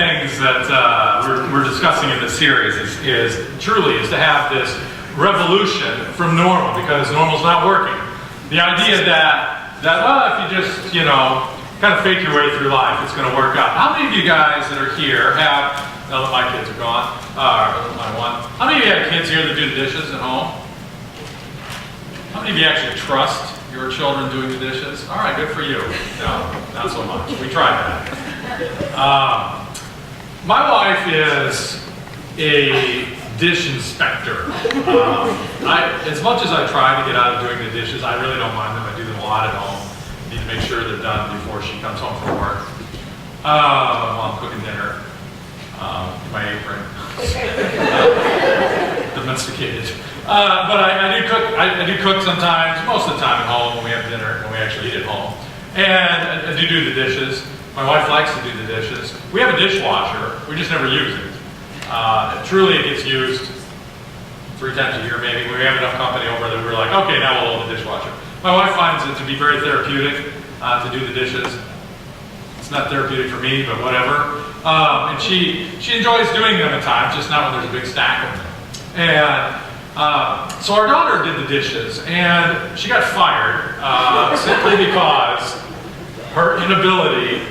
things that we're discussing in this series is to have this revolution from normal, because normal's not working. The idea that well, if you just, kind of fake your way through life, it's going to work out. How many of you guys that are here have, now that my kids are gone, my one, how many of you have kids here that do the dishes at home? How many of you actually trust your children doing the dishes? All right, good for you. No, not so much. We tried that. My wife is a dish inspector. As much as I try to get out of doing the dishes, I really don't mind them. I do them a lot at home. Need to make sure they're done before she comes home from work. While I'm cooking dinner. My apron. Domesticated. But I do cook. I do cook sometimes, most of the time at home when we have dinner, when we actually eat at home. And I do the dishes. My wife likes to do the dishes. We have a dishwasher. We just never use it. Truly, it gets used 3 times a year maybe. We have enough company over that we're like, okay, now we'll load the dishwasher. My wife finds it to be very therapeutic to do the dishes. It's not therapeutic for me, but whatever. And she enjoys doing them at times, just not when there's a big stack of them. And so our daughter did the dishes, and she got fired simply because her inability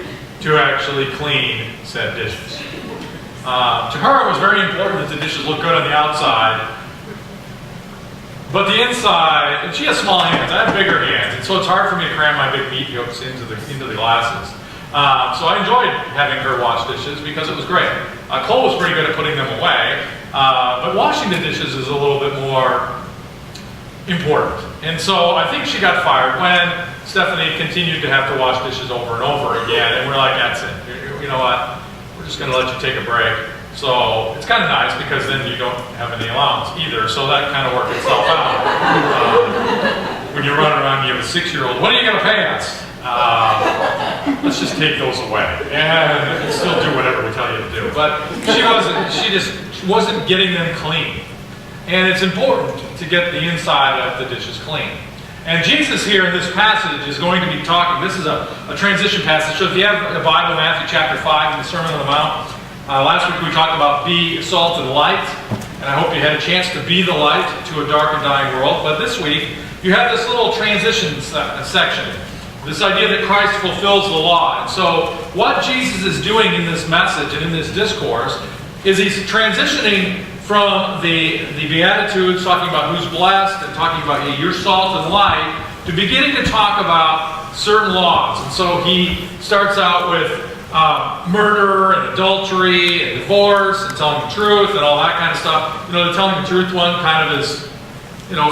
to actually clean said dishes. To her, it was very important that the dishes look good on the outside, but the inside, and she has small hands, I have bigger hands, and so it's hard for me to cram my big meat yolks into the glasses. So I enjoyed having her wash dishes because it was great. Cole was pretty good at putting them away, but washing the dishes is a little bit more important. And so I think she got fired when Stephanie continued to have to wash dishes over and over again, and we're like, that's it. You know what? We're just going to let you take a break. So it's kind of nice because then you don't have any allowance either, so that kind of worked itself out. When you run around and you have a 6-year-old, what are you going to pay us? Let's just take those away and still do whatever we tell you to do. But she just wasn't getting them clean. And it's important to get the inside of the dishes clean. And Jesus here in this passage is going to be talking, this is a transition passage. So if you have the Bible, Matthew chapter 5 in the Sermon on the Mount, last week we talked about be salt and light. And I hope you had a chance to be the light to a dark and dying world. But this week, you have this little transition section. This idea that Christ fulfills the law. And so what Jesus is doing in this message and in this discourse is he's transitioning from the Beatitudes, talking about who's blessed, and talking about your salt and light, to beginning to talk about certain laws. And so he starts out with murder and adultery and divorce and telling the truth and all that kind of stuff. The telling the truth one kind of is,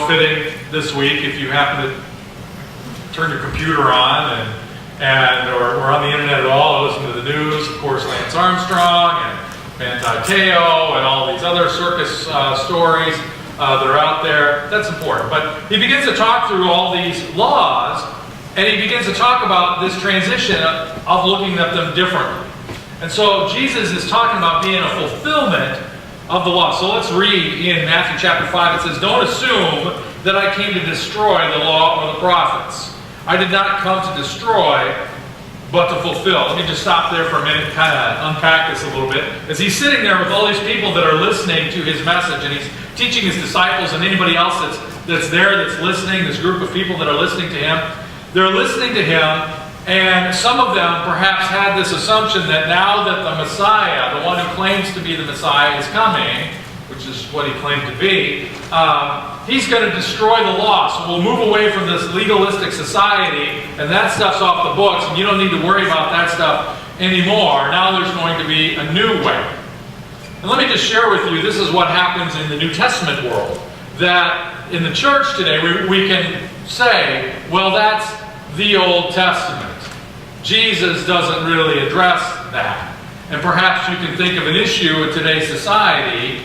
fitting this week if you happen to turn your computer on or on the internet at all, or listen to the news. Of course, Lance Armstrong and Manti Te'o and all these other circus stories that are out there. That's important. But he begins to talk through all these laws, and he begins to talk about this transition of looking at them differently. And so Jesus is talking about being a fulfillment of the law. So let's read in Matthew chapter 5. It says, "Don't assume that I came to destroy the law or the prophets. I did not come to destroy, but to fulfill." Let me just stop there for a minute and kind of unpack this a little bit. As he's sitting there with all these people that are listening to his message, and he's teaching his disciples and anybody else that's there that's listening, this group of people that are listening to him, they're listening to him, and some of them perhaps had this assumption that now that the Messiah, the one who claims to be the Messiah, is coming, which is what he claimed to be, he's going to destroy the law. So we'll move away from this legalistic society, and that stuff's off the books, and you don't need to worry about that stuff anymore. Now there's going to be a new way. And let me just share with you, this is what happens in the New Testament world. That in the church today, we can say, well, that's the Old Testament. Jesus doesn't really address that. And perhaps you can think of an issue in today's society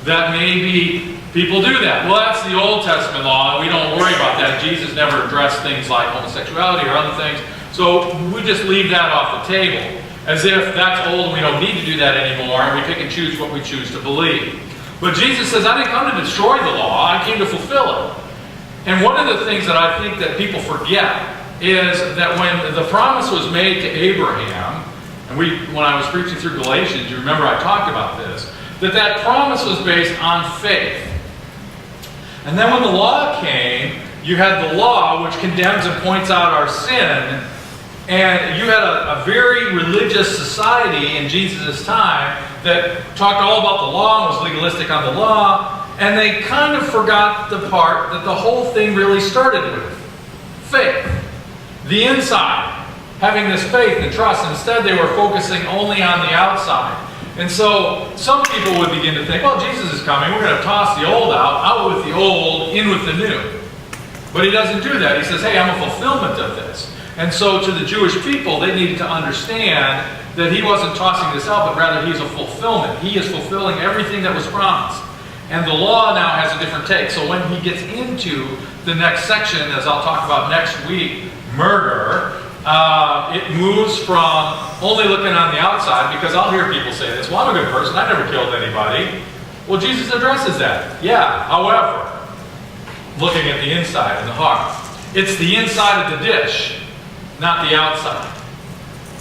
that maybe people do that. Well, that's the Old Testament law, and we don't worry about that. Jesus never addressed things like homosexuality or other things. So we just leave that off the table, as if that's old and we don't need to do that anymore, and we pick and choose what we choose to believe. But Jesus says, I didn't come to destroy the law, I came to fulfill it. And one of the things that I think that people forget is that when the promise was made to Abraham, and and when I was preaching through Galatians, you remember I talked about this, that promise was based on faith. And then when the law came, you had the law, which condemns and points out our sin, and you had a very religious society in Jesus' time that talked all about the law and was legalistic on the law, and they kind of forgot the part that the whole thing really started with. Faith. The inside. Having this faith and trust. Instead, they were focusing only on the outside. And so, some people would begin to think, well, Jesus is coming, we're going to toss the old out with the old, in with the new. But he doesn't do that. He says, hey, I'm a fulfillment of this. And so to the Jewish people, they needed to understand that he wasn't tossing this out, but rather he's a fulfillment. He is fulfilling everything that was promised. And the law now has a different take. So when he gets into the next section, as I'll talk about next week, murder, it moves from only looking on the outside, because I'll hear people say this, well, I'm a good person, I never killed anybody. Well, Jesus addresses that. Yeah, however, looking at the inside and the heart. It's the inside of the dish, not the outside,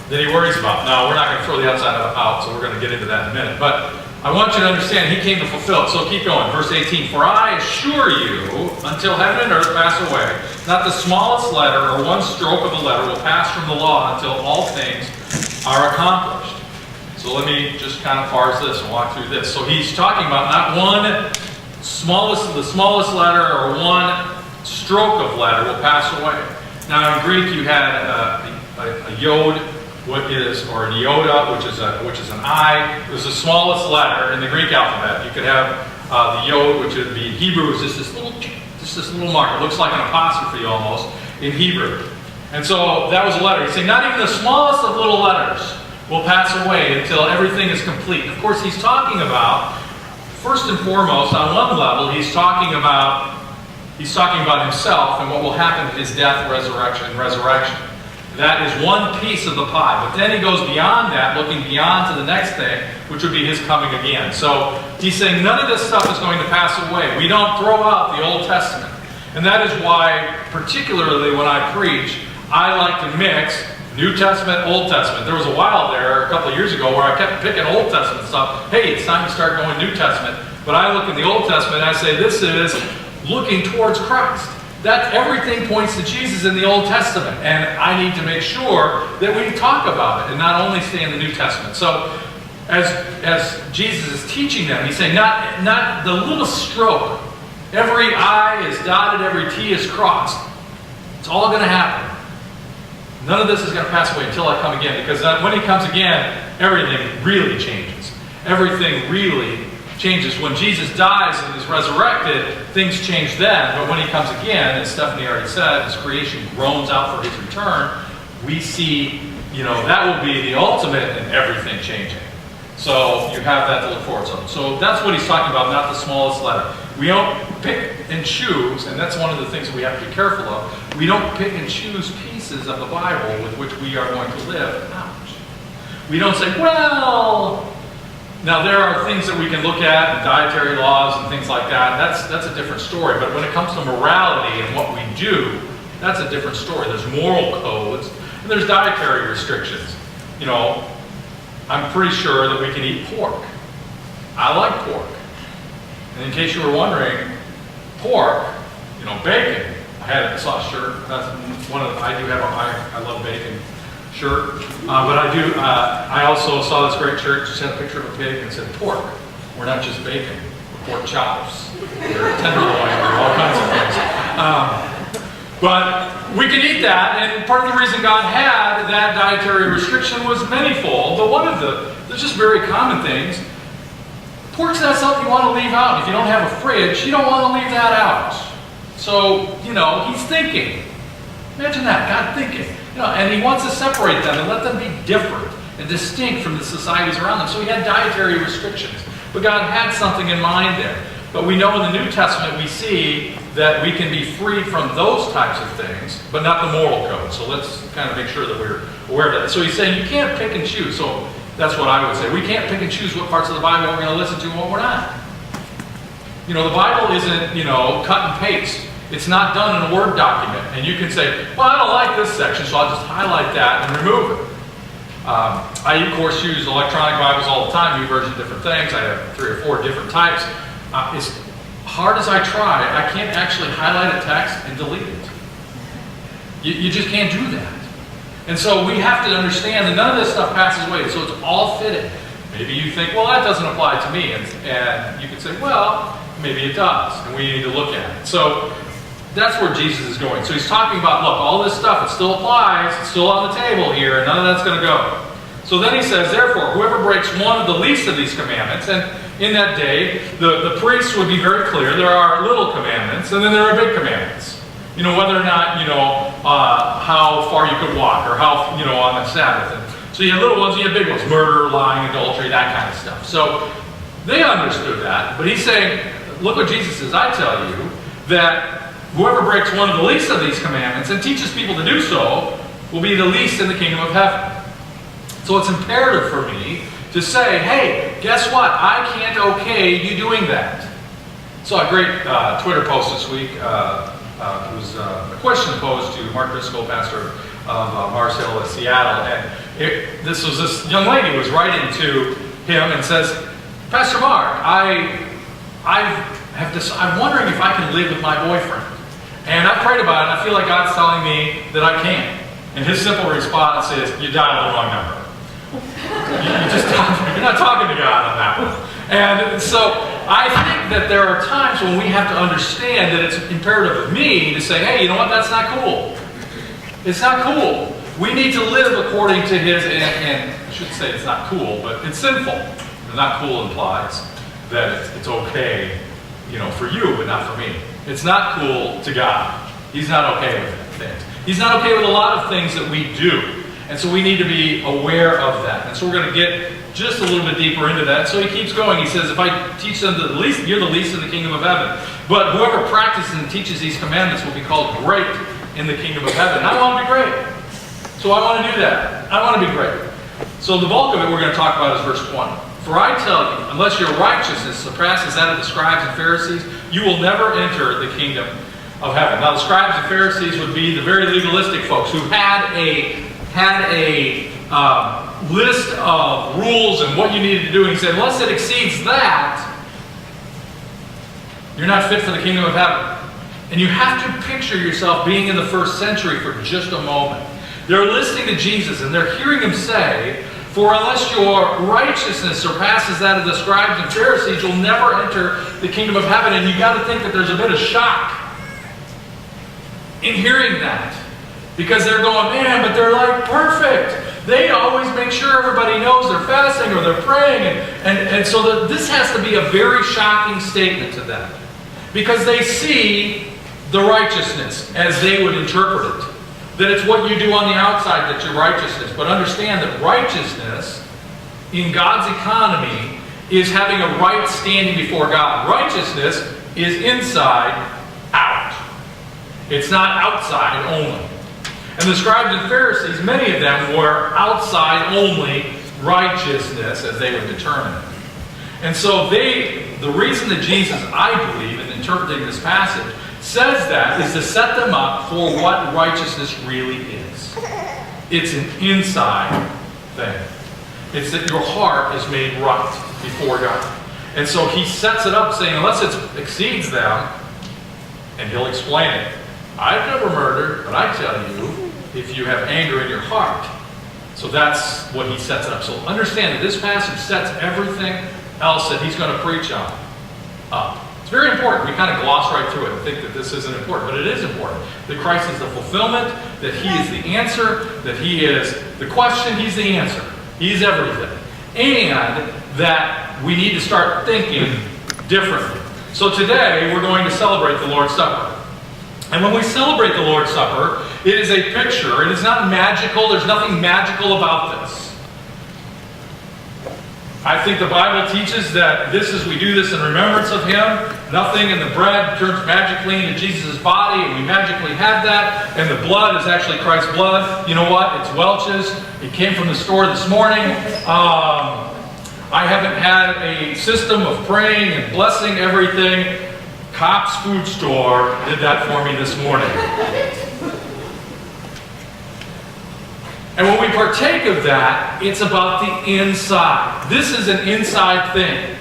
that he worries about. Now, we're not going to throw the outside out, so we're going to get into that in a minute. But I want you to understand, he came to fulfill it. So keep going. Verse 18, for I assure you, until heaven and earth pass away, not the smallest letter or one stroke of a letter will pass from the law until all things are accomplished. So let me just kind of parse this and walk through this. So he's talking about not the smallest letter or one stroke of letter will pass away. Now in Greek you had a yod, or an iota, which is an I. It was the smallest letter in the Greek alphabet. You could have the yod, which would be in Hebrew, is just this little mark. It looks like an apostrophe almost in Hebrew. And so that was a letter. He's saying not even the smallest of little letters will pass away until everything is complete. Of course, he's talking about, first and foremost, on one level, he's talking about himself and what will happen to his death, resurrection. That is one piece of the pie. But then he goes beyond that, looking beyond to the next thing, which would be his coming again. So he's saying none of this stuff is going to pass away. We don't throw out the Old Testament. And that is why, particularly when I preach, I like to mix New Testament, Old Testament. There was a while there, a couple of years ago, where I kept picking Old Testament stuff. Hey, it's time to start going New Testament. But I look in the Old Testament and I say, this is looking towards Christ. That everything points to Jesus in the Old Testament, and I need to make sure that we talk about it and not only stay in the New Testament. So, as Jesus is teaching them, he's saying not the little stroke. Every I is dotted, every T is crossed. It's all going to happen. None of this is going to pass away until I come again, because when he comes again, everything really changes. Everything really changes. When Jesus dies and is resurrected, things change then. But when he comes again, as Stephanie already said, as creation groans out for his return, we see, that will be the ultimate in everything changing. So you have that to look forward to. So that's what he's talking about, not the smallest letter. We don't pick and choose, and that's one of the things we have to be careful of. We don't pick and choose pieces of the Bible with which we are going to live. Ouch. We don't say, well, now there are things that we can look at, and dietary laws and things like that. That's a different story. But when it comes to morality and what we do, that's a different story. There's moral codes, and there's dietary restrictions. I'm pretty sure that we can eat pork. I like pork. And in case you were wondering, pork, bacon. I saw a shirt. That's one of I love bacon shirt. But I also saw this great shirt, just had a picture of a pig and said pork. We're not just bacon. We're pork chops. We're tenderloin. We're all kinds of things. But we can eat that, and part of the reason God had that dietary restriction was manifold. But one of the just very common things, pork's not something you want to leave out. If you don't have a fridge, you don't want to leave that out. So, he's thinking. Imagine that, God thinking. And he wants to separate them and let them be different and distinct from the societies around them. So he had dietary restrictions. But God had something in mind there. But we know in the New Testament we see that we can be free from those types of things, but not the moral code. So let's kind of make sure that we're aware of that. So he's saying you can't pick and choose. So that's what I would say. We can't pick and choose what parts of the Bible we're going to listen to and what we're not. The Bible isn't, cut and paste. It's not done in a Word document. And you can say, well, I don't like this section, so I'll just highlight that and remove it. I, of course, use electronic Bibles all the time, YouVersion, different things. I have 3 or 4 different types. As hard as I try, I can't actually highlight a text and delete it. You just can't do that. And so we have to understand that none of this stuff passes away, so it's all fitting. Maybe you think, well, that doesn't apply to me. And you can say, well, maybe it does, and we need to look at it. So that's where Jesus is going. So he's talking about, look, all this stuff, it still applies, it's still on the table here, and none of that's going to go. So then he says, therefore, whoever breaks one of the least of these commandments, and in that day, the priests would be very clear, there are little commandments, and then there are big commandments. You know, whether or not, how far you could walk, or how, on the Sabbath. And so you have little ones, you have big ones, murder, lying, adultery, that kind of stuff. So they understood that, but he's saying, look what Jesus says, I tell you, that whoever breaks one of the least of these commandments and teaches people to do so will be the least in the kingdom of heaven. So it's imperative for me to say, hey, guess what? I can't okay you doing that. Saw a great Twitter post this week. It was a question posed to Mark Driscoll, pastor of Mars Hill in Seattle. And this young lady was writing to him and says, Pastor Mark, I'm wondering if I can live with my boyfriend. And I prayed about it, and I feel like God's telling me that I can. And his simple response is, you dialed the wrong number. You're not talking to God on that one. And so I think that there are times when we have to understand that it's imperative of me to say, hey, you know what, that's not cool. It's not cool. We need to live according to his, and I shouldn't say it's not cool, but it's sinful. Not cool implies that it's okay, for you, but not for me. It's not cool to God. He's not okay with things. He's not okay with a lot of things that we do. And so we need to be aware of that. And so we're going to get just a little bit deeper into that. So he keeps going. He says, if I teach them the least, you're the least in the kingdom of heaven. But whoever practices and teaches these commandments will be called great in the kingdom of heaven. And I want to be great. So I want to do that. I want to be great. So the bulk of it we're going to talk about is verse 20. For I tell you, unless your righteousness surpasses that of the scribes and Pharisees, you will never enter the kingdom of heaven. Now the scribes and Pharisees would be the very legalistic folks who had a list of rules and what you needed to do. And he said, unless it exceeds that, you're not fit for the kingdom of heaven. And you have to picture yourself being in the first century for just a moment. They're listening to Jesus and they're hearing him say, for unless your righteousness surpasses that of the scribes and Pharisees, you'll never enter the kingdom of heaven. And you got to think that there's a bit of shock in hearing that. Because they're going, man, but they're like perfect. They always make sure everybody knows they're fasting or they're praying. And so this has to be a very shocking statement to them. Because they see the righteousness as they would interpret it. That it's what you do on the outside that's your righteousness. But understand that righteousness in God's economy is having a right standing before God. Righteousness is inside out. It's not outside only. And the scribes and Pharisees, many of them were outside only righteousness as they would determine it. And so the reason that Jesus, I believe, in interpreting this passage, says that is to set them up for what righteousness really is. It's an inside thing. It's that your heart is made right before God. And so he sets it up saying, unless it exceeds them, and he'll explain it. I've never murdered, but I tell you, if you have anger in your heart. So that's what he sets it up. So understand that this passage sets everything else that he's going to preach on up. It's very important. We kind of gloss right through it and think that this isn't important, but it is important. That Christ is the fulfillment, that he is the answer, that he is the question, he's the answer. He's everything. And that we need to start thinking differently. So today, we're going to celebrate the Lord's Supper. And when we celebrate the Lord's Supper, it is a picture. It is not magical. There's nothing magical about this. I think the Bible teaches that we do this in remembrance of him. Nothing in the bread turns magically into Jesus' body, and we magically have that. And the blood is actually Christ's blood. You know what? It's Welch's. It came from the store this morning. I haven't had a system of praying and blessing everything. Cops Food Store did that for me this morning. And when we partake of that, it's about the inside. This is an inside thing.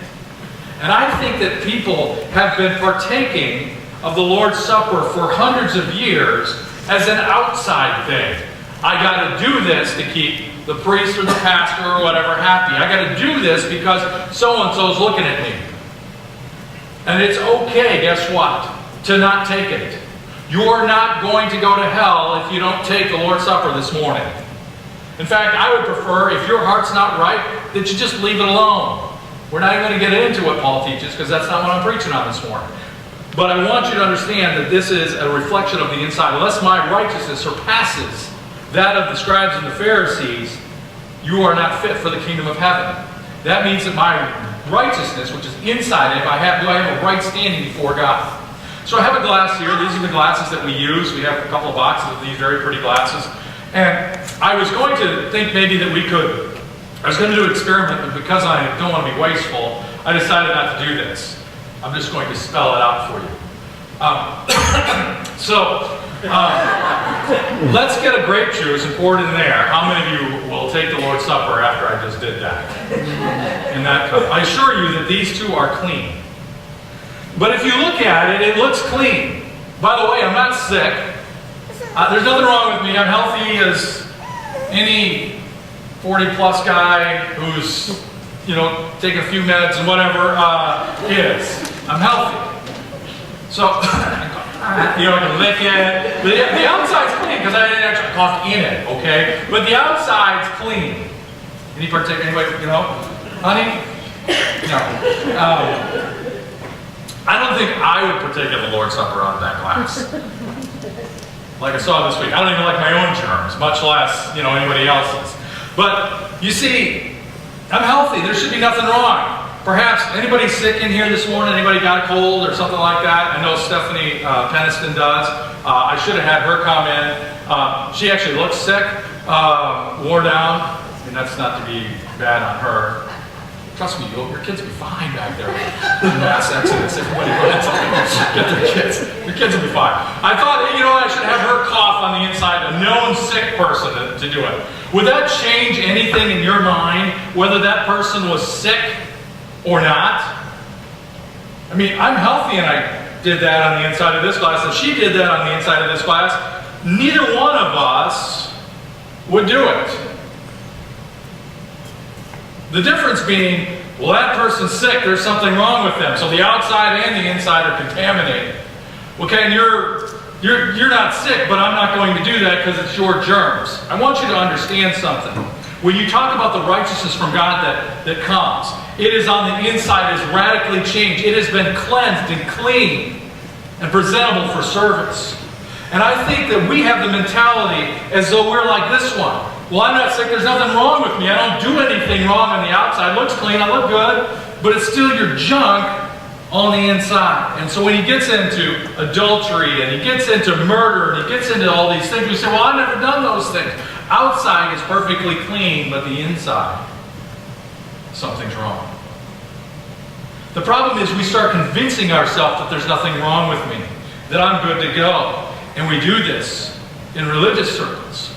And I think that people have been partaking of the Lord's Supper for hundreds of years as an outside thing. I got to do this to keep the priest or the pastor or whatever happy. I got to do this because so-and-so's looking at me. And it's okay, guess what? To not take it. You're not going to go to hell if you don't take the Lord's Supper this morning. In fact, I would prefer, if your heart's not right, that you just leave it alone. We're not even going to get into what Paul teaches because that's not what I'm preaching on this morning. But I want you to understand that this is a reflection of the inside. Unless my righteousness surpasses that of the scribes and the Pharisees, you are not fit for the kingdom of heaven. That means that my righteousness, which is inside, do I have a right standing before God? So I have a glass here. These are the glasses that we use. We have a couple of boxes of these very pretty glasses. And I was going to think maybe that I was going to do an experiment, but because I don't want to be wasteful, I decided not to do this. I'm just going to spell it out for you. Let's get a grape juice and pour it in there. How many of you will take the Lord's Supper after I just did that? In that cup. I assure you that these two are clean. But if you look at it, it looks clean. By the way, I'm not sick. There's nothing wrong with me. I'm healthy as any 40-plus guy who's, taking a few meds and whatever is. I'm healthy. So, I can lick it. The outside's clean because I didn't actually cough in it, okay? But the outside's clean. Anybody, honey? No. I don't think I would partake of the Lord's Supper out of that glass. Like I saw this week. I don't even like my own germs, much less, anybody else's. But, you see, I'm healthy. There should be nothing wrong. Perhaps anybody sick in here this morning? Anybody got a cold or something like that? I know Stephanie Peniston does. I should have had her come in. She actually looks sick, wore down. I mean, that's not to be bad on her. Trust me, your kids will be fine back there. Mass exodus, everybody runs get their kids. Your kids will be fine. I thought, I should have her cough on the inside, a known sick person to do it. Would that change anything in your mind, whether that person was sick or not? I mean, I'm healthy and I did that on the inside of this glass, and she did that on the inside of this glass. Neither one of us would do it. The difference being, well, that person's sick, there's something wrong with them. So the outside and the inside are contaminated. Okay, and you're not sick, but I'm not going to do that because it's your germs. I want you to understand something. When you talk about the righteousness from God that comes, it is on the inside, is radically changed. It has been cleansed and clean and presentable for service. And I think that we have the mentality as though we're like this one. Well, I'm not sick, there's nothing wrong with me. I don't do anything wrong on the outside. It looks clean, I look good, but it's still your junk on the inside. And so when he gets into adultery, and he gets into murder, and he gets into all these things, we say, well, I've never done those things. Outside is perfectly clean, but the inside, something's wrong. The problem is we start convincing ourselves that there's nothing wrong with me, that I'm good to go. And we do this in religious circles.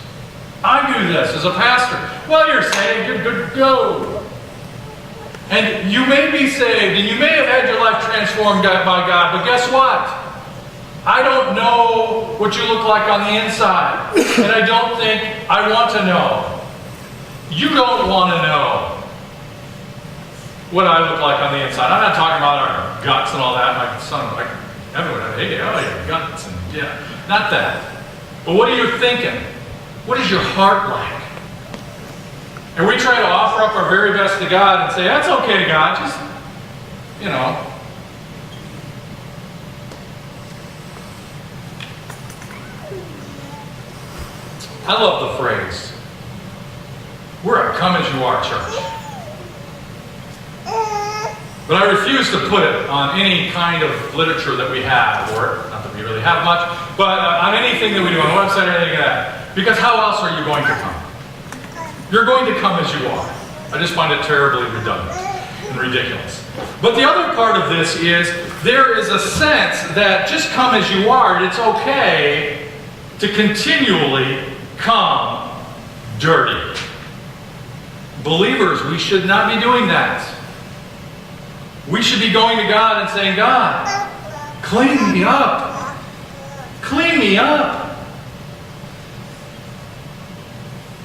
I do this as a pastor. Well, you're saved, you're good to go. And you may be saved, and you may have had your life transformed by God, but guess what? I don't know what you look like on the inside, and I don't think I want to know. You don't want to know what I look like on the inside. I'm not talking about our guts and all that. My son, like, everyone, hey, oh, your guts, and yeah, not that. But what are you thinking? What is your heart like? And we try to offer up our very best to God and say, that's okay, God, just, I love the phrase, we're a come-as-you-are church. But I refuse to put it on any kind of literature that we have, or not that we really have much, but on anything that we do, on the website or anything like that. Because how else are you going to come? You're going to come as you are. I just find it terribly redundant and ridiculous. But the other part of this is, there is a sense that just come as you are, and it's okay to continually come dirty. Believers, we should not be doing that. We should be going to God and saying, God, clean me up. Clean me up.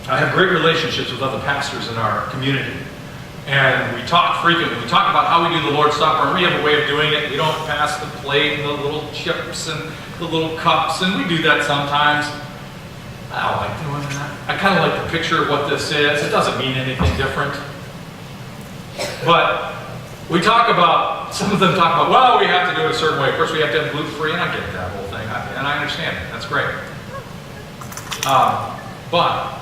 I have great relationships with other pastors in our community. And we talk frequently. We talk about how we do the Lord's Supper, and we have a way of doing it. We don't pass the plate and the little chips and the little cups, and we do that sometimes. I don't like doing that. I kind of like the picture of what this is. It doesn't mean anything different. But we talk about, some of them talk about, well, we have to do it a certain way. Of course, we have to have gluten-free, and I get that whole thing. And I understand it. That's great. But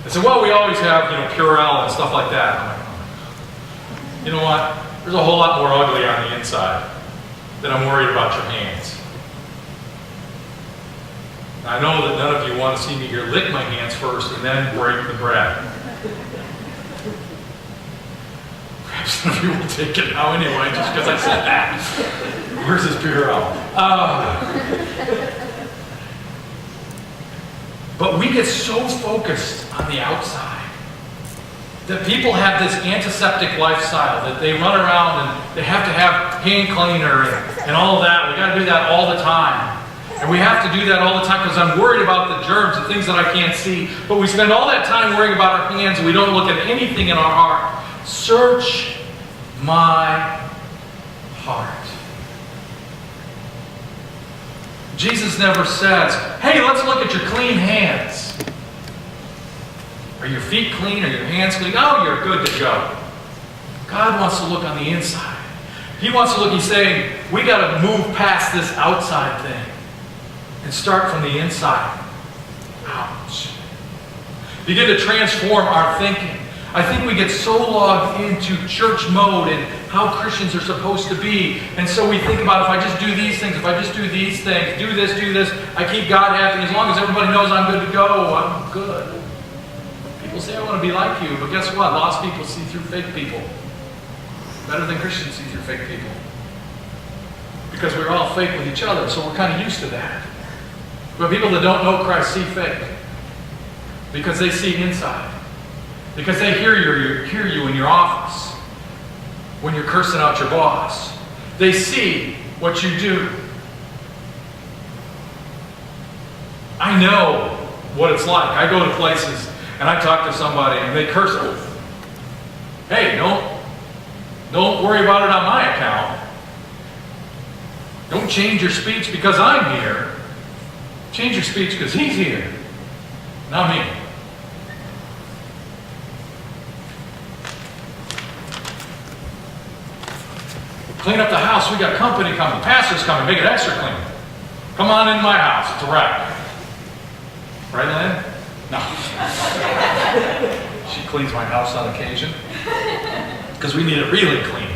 they said, well, we always have, Purell and stuff like that. I'm like, you know what? There's a whole lot more ugly on the inside than I'm worried about your hands. I know that none of you want to see me here lick my hands first and then break the bread. Perhaps some of you will take it now anyway, just because I said that. Where's his Purell? But we get so focused on the outside that people have this antiseptic lifestyle, that they run around and they have to have hand cleaner and all of that. We got to do that all the time. And we have to do that all the time because I'm worried about the germs and things that I can't see. But we spend all that time worrying about our hands and we don't look at anything in our heart. Search my heart. Jesus never says, hey, let's look at your clean hands. Are your feet clean? Are your hands clean? Oh, you're good to go. God wants to look on the inside. He wants to look, he's saying, we got to move past this outside thing and start from the inside. Ouch. Begin to transform our thinking. I think we get so logged into church mode and how Christians are supposed to be. And so we think about, if I just do these things, if I just do these things, do this, I keep God happy. As long as everybody knows I'm good to go, I'm good. People say, I want to be like you. But guess what? Lost people see through fake people. Better than Christians see through fake people. Because we're all fake with each other, so we're kind of used to that. But people that don't know Christ see fake. Because they see inside. Because they hear you in your office when you're cursing out your boss. They see what you do. I know what it's like. I go to places and I talk to somebody and they curse them. Hey, don't worry about it on my account. Don't change your speech because I'm here. Change your speech because he's here. Not me. Clean up the house. We got company coming. Pastor's coming. Make it extra clean. Come on in my house. It's a wrap. Right, Lynn? No. She cleans my house on occasion. Because we need it really clean.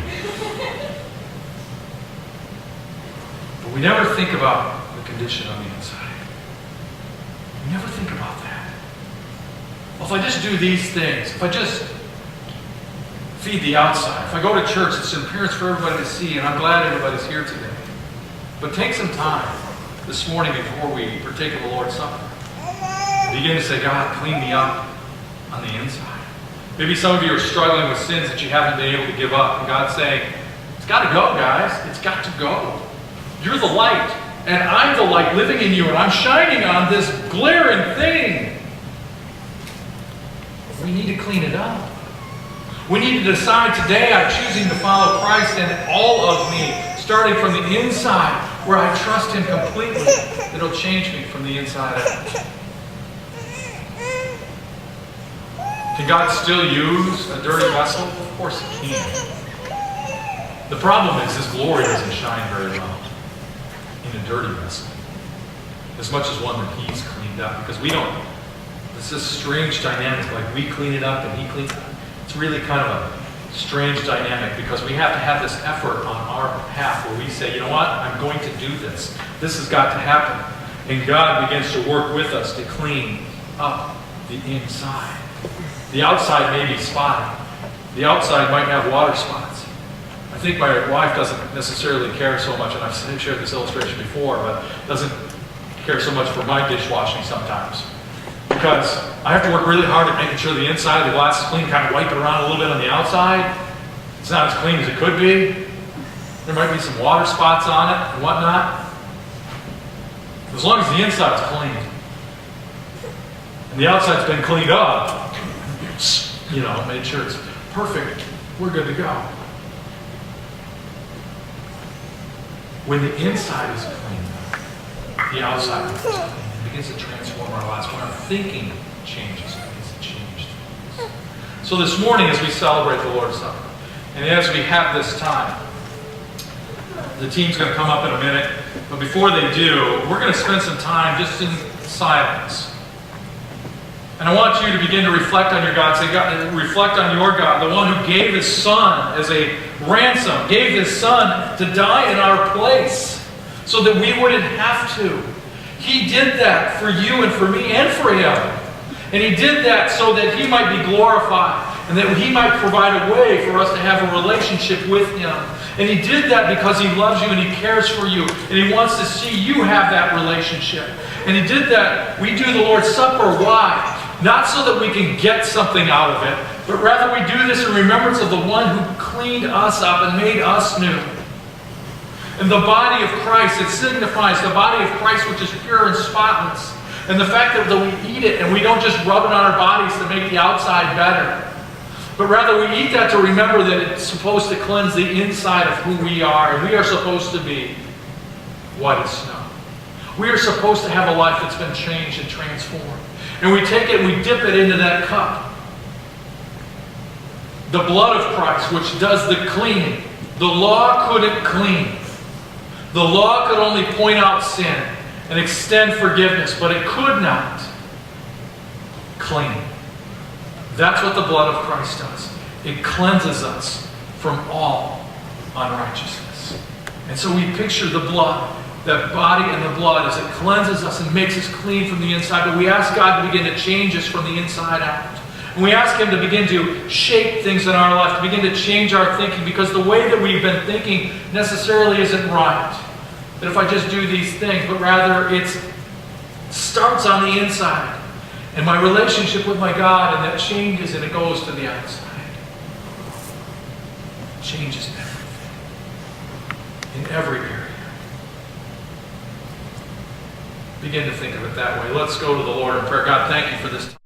But we never think about the condition on the inside. We never think about that. Well, if I just do these things, if I just feed the outside. If I go to church, it's an appearance for everybody to see, and I'm glad everybody's here today. But take some time this morning before we partake of the Lord's Supper. Begin to say, God, clean me up on the inside. Maybe some of you are struggling with sins that you haven't been able to give up. And God's saying, it's got to go, guys. It's got to go. You're the light, and I'm the light living in you, and I'm shining on this glaring thing. We need to clean it up. We need to decide today I'm choosing to follow Christ and all of me, starting from the inside, where I trust Him completely. It'll change me from the inside out. Can God still use a dirty vessel? Of course He can. The problem is His glory doesn't shine very well in a dirty vessel, as much as one that He's cleaned up, because we don't. It's this strange dynamic, like we clean it up and He cleans it up. It's really kind of a strange dynamic because we have to have this effort on our behalf where we say, you know what, I'm going to do this. This has got to happen. And God begins to work with us to clean up the inside. The outside may be spotty. The outside might have water spots. I think my wife doesn't necessarily care so much, and I've shared this illustration before, but doesn't care so much for my dishwashing sometimes. because I have to work really hard at making sure the inside of the glass is clean, kind of wipe it around a little bit on the outside. It's not as clean as it could be. There might be some water spots on it and whatnot. As long as the inside's clean and the outside's been cleaned up, made sure it's perfect, we're good to go. When the inside is clean, the outside is clean. It begins to transform our lives. When our thinking changes, it begins to change things. So this morning, as we celebrate the Lord's Supper, and as we have this time, the team's going to come up in a minute, but before they do, we're going to spend some time just in silence. And I want you to begin to reflect on your God. Say, God, reflect on your God, the one who gave His Son as a ransom, gave His Son to die in our place so that we wouldn't have to. He did that for you and for me and for Him. And He did that so that He might be glorified and that He might provide a way for us to have a relationship with Him. And He did that because He loves you and He cares for you and He wants to see you have that relationship. And He did that. We do the Lord's Supper. Why? Not so that we can get something out of it, but rather we do this in remembrance of the one who cleaned us up and made us new. And the body of Christ, it signifies the body of Christ which is pure and spotless. And the fact that we eat it and we don't just rub it on our bodies to make the outside better, but rather we eat that to remember that it's supposed to cleanse the inside of who we are. And we are supposed to be white as snow. We are supposed to have a life that's been changed and transformed. And we take it and we dip it into that cup. The blood of Christ, which does the cleaning. The law couldn't clean. The law could only point out sin and extend forgiveness, but it could not clean. That's what the blood of Christ does. It cleanses us from all unrighteousness. And so we picture the blood, that body and the blood, as it cleanses us and makes us clean from the inside. But we ask God to begin to change us from the inside out. And we ask Him to begin to shape things in our life, to begin to change our thinking, because the way that we've been thinking necessarily isn't right. That if I just do these things, but rather it starts on the inside. And my relationship with my God, and that changes and it goes to the outside. It changes everything. In every area. Begin to think of it that way. Let's go to the Lord in prayer. God, thank You for this time.